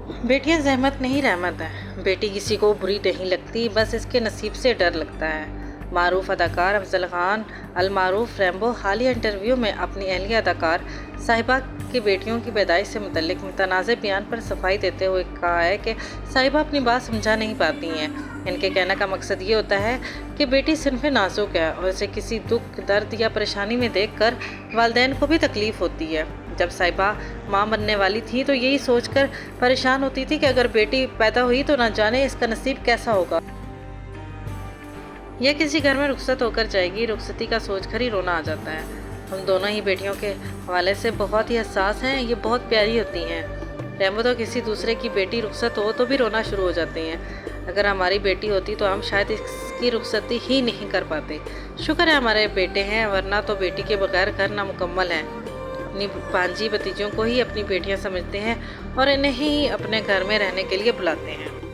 बेटियां ज़हमत नहीं रहमत है। बेटी किसी को बुरी नहीं लगती, बस इसके नसीब से डर लगता है। मारूफ अदाकार अफजल खान अल-मारूफ रैम्बो हालिया इंटरव्यू में अपनी अहलिया अदाकार साहिबा की बेटियों की पैदाइश से मुतल्लिक मुतनाज़ बयान पर सफाई देते हुए कहा है कि साहिबा अपनी बात समझा नहीं पाती हैं। इनके कहने का मकसद ये होता है कि बेटी सिनफ नाजुक है और इसे किसी दुख, दर्द या परेशानी में देखकर वालिदैन को भी तकलीफ़ होती है। जब साहिबा माँ बनने वाली थी तो यही सोचकर परेशान होती थी कि अगर बेटी पैदा हुई तो ना जाने इसका नसीब कैसा होगा। यह किसी घर में रुखसत होकर जाएगी, रुखसती का सोचकर ही रोना आ जाता है। हम दोनों ही बेटियों के हवाले से बहुत ही हसास हैं, ये बहुत प्यारी होती हैं। रैम्बो तो किसी दूसरे की बेटी रुखसत हो तो भी रोना शुरू हो जाते हैं। अगर हमारी बेटी होती तो हम शायद इसकी रुखसती ही नहीं कर पाते। शुक्र है हमारे बेटे हैं, वरना तो बेटी के बगैर घर नामुकम्मल है। अपनी भांजी भतीजों को ही अपनी बेटियां समझते हैं और इन्हें ही अपने घर में रहने के लिए बुलाते हैं।